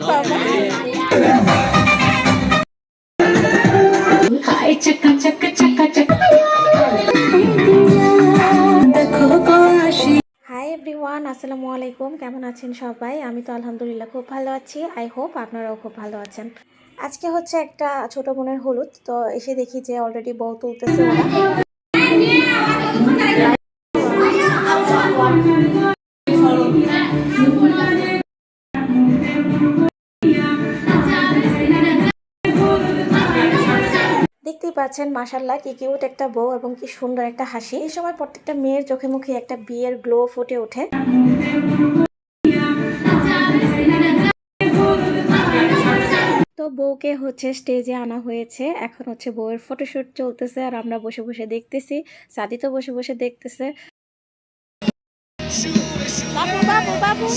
Hi everyone, আসসালামু আলাইকুম। কেমন আছেন সবাই? আমি তো আলহামদুলিল্লাহ খুব ভালো আছি। আই হোপ আপনারাও খুব ভালো আছেন। আজকে হচ্ছে একটা ছোট বোনের হলুদ, তো এসে দেখি যে অলরেডি বউ তুলতেছে ওরা। দেখতেই পাচ্ছেন মাশাআল্লাহ কি কিউট একটা বউ এবং কি সুন্দর একটা হাসি। এই সময় প্রত্যেকটা মেয়ের চোখে মুখে একটা বিয়ের গ্লো ফুটে ওঠে। তো বউকে হচ্ছে স্টেজে আনা হয়েছে, এখন হচ্ছে বউয়ের ফটোশুট চলতেছে আর আমরা বসে বসে দেখতেছি। সাদি তো বসে বসে দেখতেছে। বাবু বাবু বাবু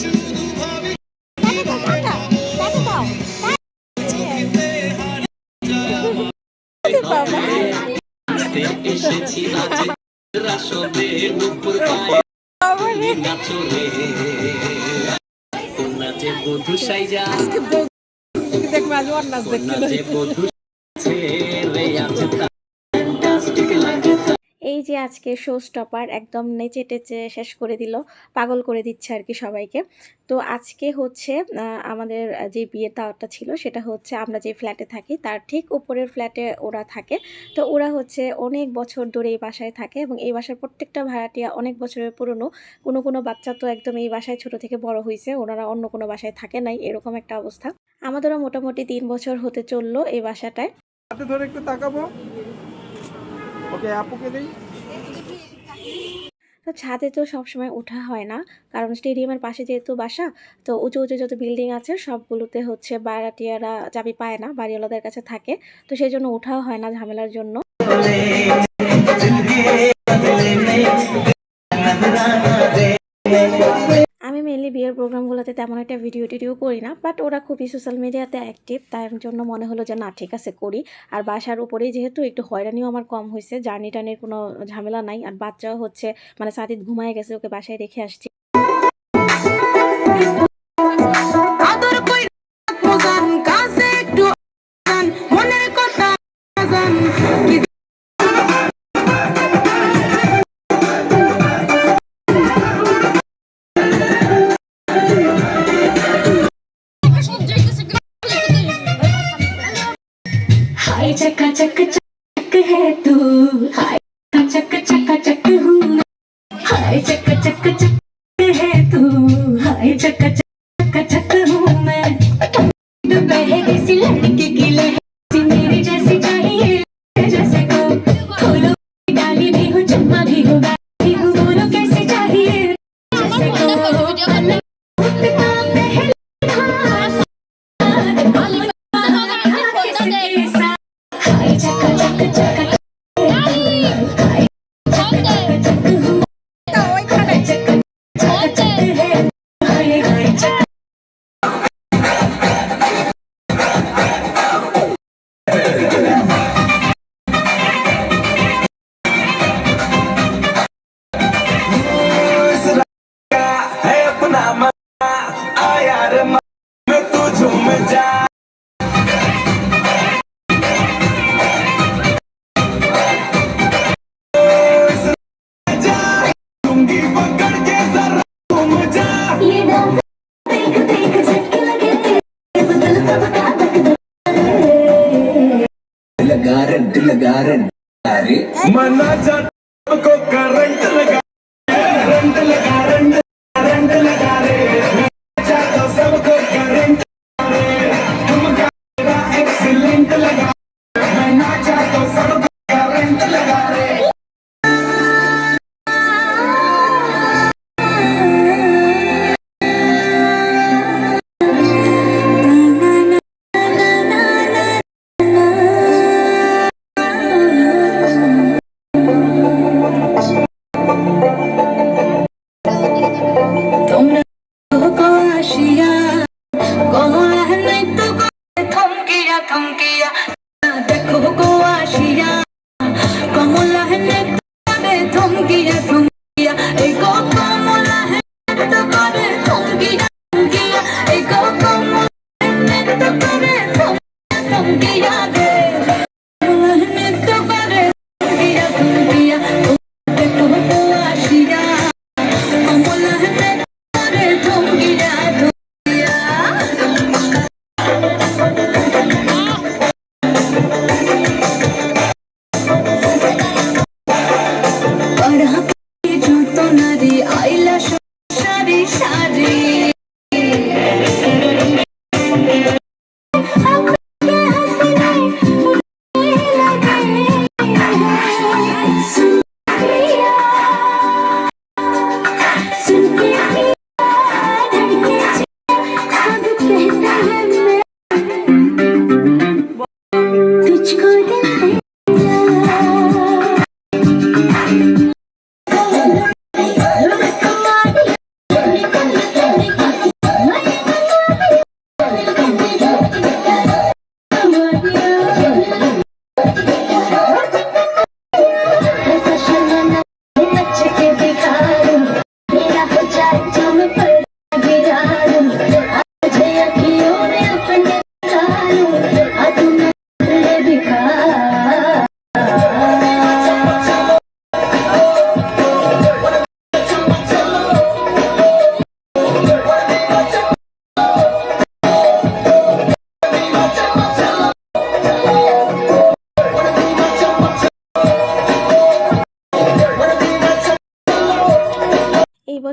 এই যে আজকে শো স্টপার একদম নেচে টেচে শেষ করে দিল, পাগল করে দিচ্ছে আর কি সবাইকে। তো আজকে হচ্ছে আমাদের যে বিয়ের দাওয়াতটা ছিল সেটা হচ্ছে আমরা যে ফ্ল্যাটে থাকি তার ঠিক উপরের ফ্ল্যাটে ওরা থাকে। তো ওরা হচ্ছে অনেক বছর ধরে এই বাসায় থাকে এবং এই বাসার প্রত্যেকটা ভাড়াটিয়া অনেক বছরের পুরনো। কোনো বাচ্চা তো একদম এই বাসায় ছোট থেকে বড় হয়েছে, ওনারা অন্য কোনো বাসায় থাকে নাই, এরকম একটা অবস্থা। আমাদেরও মোটামুটি 3 বছর হতে চললো এই বাসাটায়। ধরে একটু তাকাবো। ওকে আপুকে দেই। তো ছাদে তো সবসময় ওঠা হয় না, কারণ স্টেডিয়ামের পাশে যেহেতু বাসা, তো উঁচু উঁচু যত বিল্ডিং আছে সবগুলোতে হচ্ছে ভাড়াটিয়ারা চাবি পায় না, বাড়িওয়ালাদের কাছে থাকে। তো সেই জন্য ওঠাও হয় না ঝামেলার জন্য। আমি মেনলি বিয়ের প্রোগ্রামগুলোতে তেমন একটা ভিডিও করি না, বাট ওরা খুবই সোশ্যাল মিডিয়াতে অ্যাক্টিভ, তার জন্য মনে হলো যে না ঠিক আছে করি। আর বাসার উপরেই যেহেতু একটু হয়রানিও আমার কম হয়েছে, জার্নি টার্নির কোনো ঝামেলা নাই। আর বাচ্চাও হচ্ছে মানে সাদিদ ঘুমায় গেছে, ওকে বাসায় রেখে আসছি। चक चक चक है तू, हाय चक चक चक हूँ, हाय चक चक चक है तू, हाय चक चक चक हूँ मैं। तो बहकी सी लड़की की लहर मेरी जैसी चाहिए, जैसे को खोलो डाली भी हो चम्मा भी हो भी हो, बोलो कैसी चाहिए जैसे को मना जाता को करंट लगा, करंट लगा, करंट लगा रे। जाता सबको करंट लगा, एक्सीलेंट लगा। मना जाता सबको करंट लगा रे।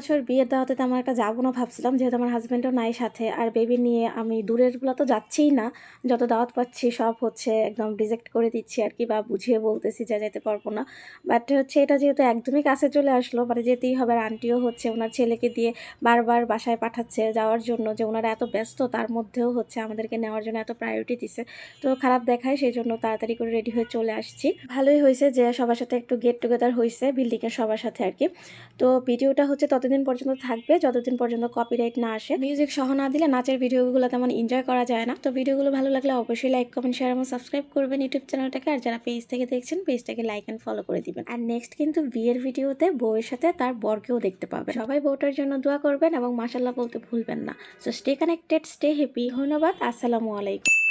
এবছর বিয়ের দাওয়াতে তেমন একটা যাবো না ভাবছিলাম, যেহেতু আমার হাজব্যান্ডও নাই সাথে, আর বেবি নিয়ে আমি দূরেরগুলো তো যাচ্ছিই না। যত দাওয়াত পাচ্ছি সব হচ্ছে একদম রিজেক্ট করে দিচ্ছি আর কি, বা বুঝিয়ে বলতেছি যে যেতে পারবো না। বাট হচ্ছে এটা যেহেতু একদমই কাছে চলে আসলো, মানে যেতেই হবে। আর আন্টিও হচ্ছে ওনার ছেলেকে দিয়ে বারবার বাসায় পাঠাচ্ছে যাওয়ার জন্য, যে ওনারা এত ব্যস্ত তার মধ্যেও হচ্ছে আমাদেরকে নেওয়ার জন্য এত প্রায়োরিটি দিছে। তো খারাপ দেখায়, সেই জন্য তাড়াতাড়ি করে রেডি হয়ে চলে আসছি। ভালোই হয়েছে যে সবার সাথে একটু গেট টুগেদার হয়েছে, বিল্ডিংয়ের সবার সাথে আর কি। তো ভিডিওটা হচ্ছে ততদিন পর্যন্ত থাকবে যতদিন পর্যন্ত কপিরাইট না আসে। মিউজিক সহ না দিলে নাচের ভিডিওগুলো তেমন এনজয় করা যায় না। তো ভিডিওগুলো ভালো লাগলে অবশ্যই লাইক, কমেন্ট, শেয়ার এবং সাবস্ক্রাইব করবেন ইউটিউব চ্যানেলটাকে। আর যারা পেজ থেকে দেখছেন পেজটাকে লাইক অ্যান্ড ফলো করে দিবেন। আর নেক্সট কিন্তু বিয়ের ভিডিওতে বউয়ের সাথে তার বরকেও দেখতে পাবেন। সবাই বউটার জন্য দোয়া করবেন এবং মাশাআল্লাহ বলতে ভুলবেন না। So stay connected, stay happy. ধন্যবাদ। আসসালামু আলাইকুম।